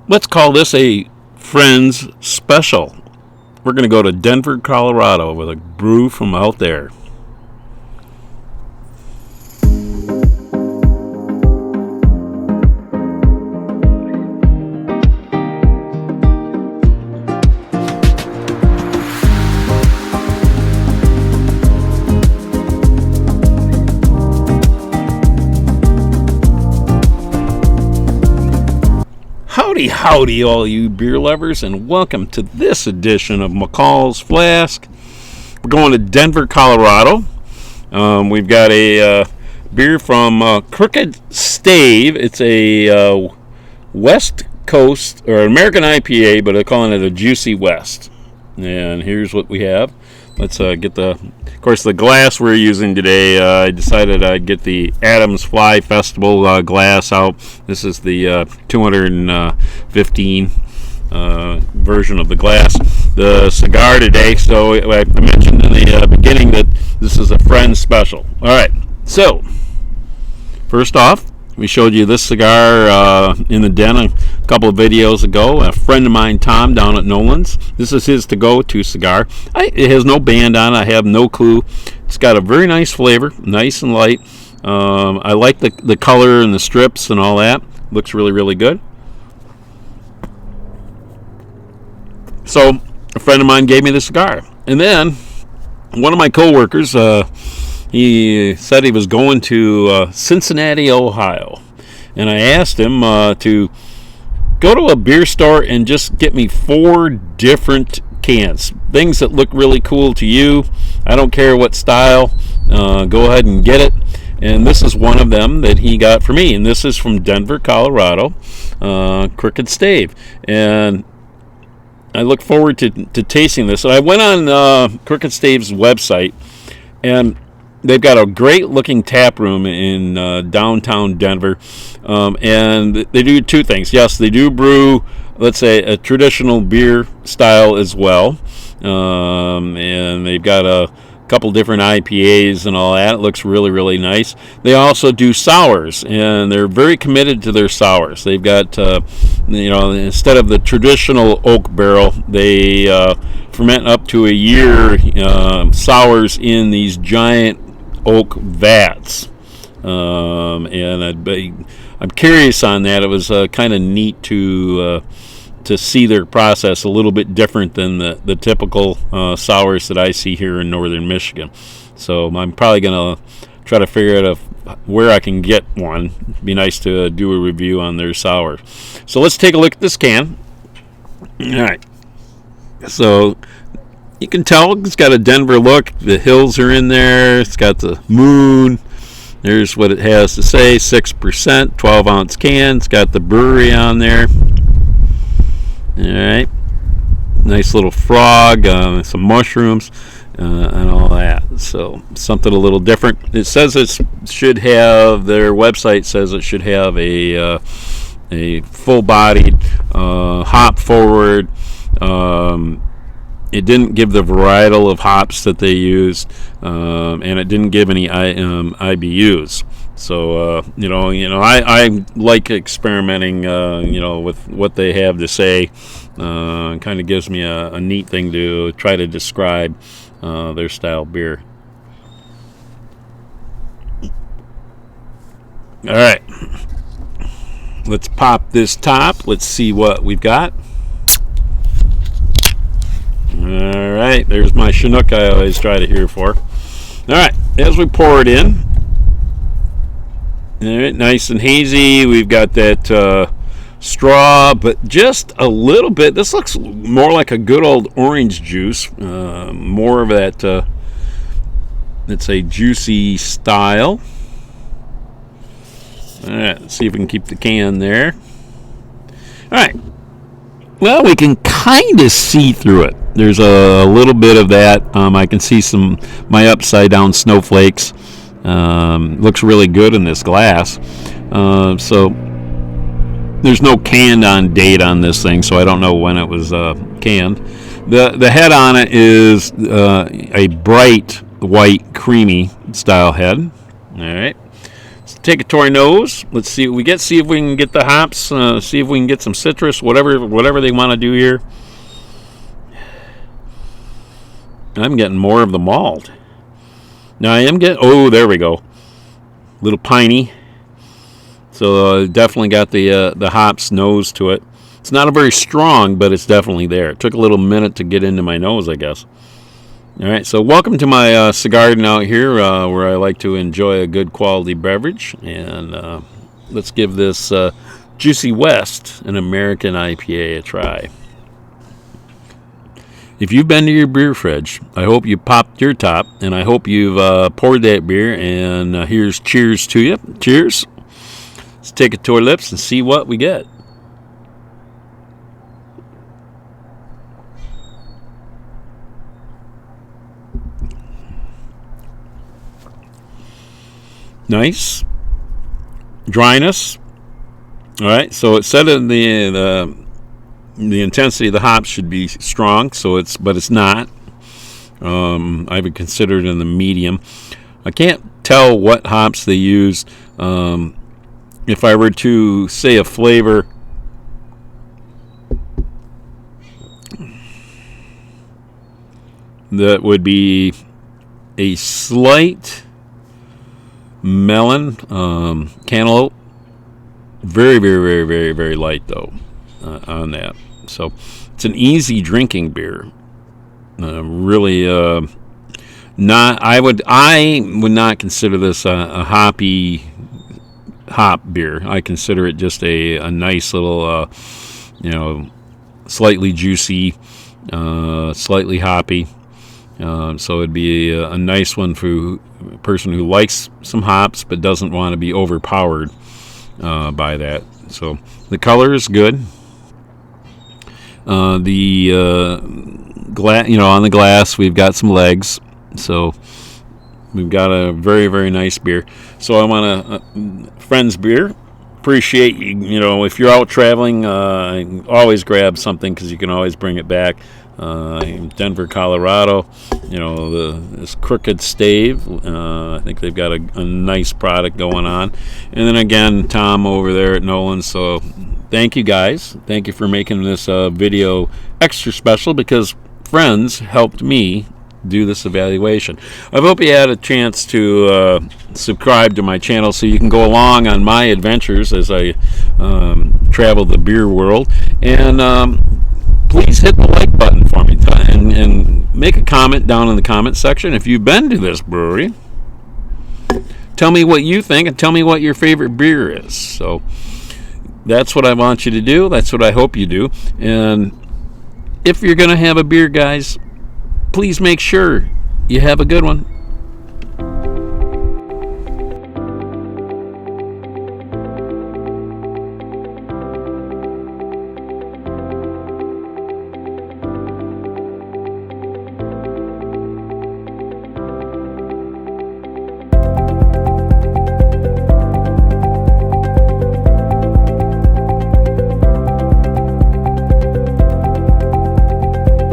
Let's call this a Friends special. We're going to go to Denver, Colorado with a brew from out there. Howdy, howdy, all you beer lovers, and welcome to this edition of McCall's Flask. We're going to Denver, Colorado. We've got a beer from Crooked Stave. It's a West Coast, or American IPA, but they're calling it a Juicy West. And here's what we have. Let's get of course, the glass we're using today. I decided I'd get the Adams Fly Festival glass out. This is the 215 version of the glass. The cigar today, so I mentioned in the beginning that this is a friend special. All right, so first off, we showed you this cigar in the den a couple of videos ago. A friend of mine, Tom, down at Nolan's. This is his to-go-to cigar. It has no band on it. I have no clue. It's got a very nice flavor, nice and light. I like the color and the strips and all that. Looks really, really good. So a friend of mine gave me the cigar. And then one of my coworkers, he said he was going to Cincinnati, Ohio. And I asked him to go to a beer store and just get me 4 different cans. Things that look really cool to you. I don't care what style. Go ahead and get it. And this is one of them that he got for me. And this is from Denver, Colorado. Crooked Stave. And I look forward to tasting this. And I went on Crooked Stave's website, and they've got a great looking tap room in downtown Denver, and they do 2 things. Yes, they do brew, let's say, a traditional beer style as well, and they've got a couple different IPAs and all that. It looks really, really nice. They also do sours, and they're very committed to their sours. They've got, instead of the traditional oak barrel, they ferment up to a year sours in these giant oak vats, and I'm curious on that. It was kind of neat to see their process a little bit different than the typical sours that I see here in northern Michigan. So I'm probably gonna try to figure out where I can get one. It'd be nice to do a review on their sour. So let's take a look at this can. All right, so you can tell it's got a Denver look. The hills are in there. It's got the moon. There's what it has to say. 6%, 12-ounce can. It's got the brewery on there. All right. Nice little frog, some mushrooms, and all that. So something a little different. It says their website says it should have a full-bodied, hop-forward. It didn't give the varietal of hops that they used, and it didn't give any IBUs. So I like experimenting, with what they have to say. Kind of gives me a neat thing to try to describe their style beer. All right, let's pop this top. Let's see what we've got. All right, there's my Chinook I always try to hear for. All right, as we pour it in, all right, nice and hazy. We've got that straw, but just a little bit. This looks more like a good old orange juice, more of that, let's say, juicy style. All right, let's see if we can keep the can there. All right. Well, we can kind of see through it. There's a little bit of that. I can see my upside down snowflakes. Looks really good in this glass. So there's no canned on date on this thing, so I don't know when it was canned. The head on it is a bright white creamy style head. All right. take it to our nose. Let's see what we get. See if we can get the hops. See if we can get some citrus. Whatever they want to do here. I'm getting more of the malt. Now I am getting. Oh, there we go. Little piney. So definitely got the hops nose to it. It's not a very strong, but it's definitely there. It took a little minute to get into my nose, I guess. All right, so welcome to my cigar garden out here, where I like to enjoy a good quality beverage. And let's give this Juicy West, an American IPA, a try. If you've been to your beer fridge, I hope you popped your top, and I hope you've poured that beer. And here's cheers to you. Cheers. Let's take it to our lips and see what we get. Nice dryness. All right, so it said in the intensity of the hops should be strong, but it's not. I would consider it in the medium. I can't tell what hops they used. If I were to say a flavor, that would be a slight melon, cantaloupe. Very, very, very, very, very light though on that. So it's an easy drinking beer. Really, not. I would not consider this a hoppy hop beer. I consider it just a nice little, slightly juicy, slightly hoppy. So it'd be a nice one for a person who likes some hops but doesn't want to be overpowered by that. So the color is good. The glass, on the glass, we've got some legs. So we've got a very, very nice beer. So I want to, friends beer. Appreciate you. If you're out traveling, always grab something because you can always bring it back. In Denver, Colorado, this Crooked Stave. I think they've got a nice product going on. And then again, Tom over there at Nolan. So thank you guys. Thank you for making this video extra special because friends helped me do this evaluation. I hope you had a chance to subscribe to my channel so you can go along on my adventures as I travel the beer world. And please hit the like button for me and make a comment down in the comment section if you've been to this brewery. Tell me what you think and tell me what your favorite beer is. So that's what I want you to do. That's what I hope you do. And if you're going to have a beer, guys, please make sure you have a good one.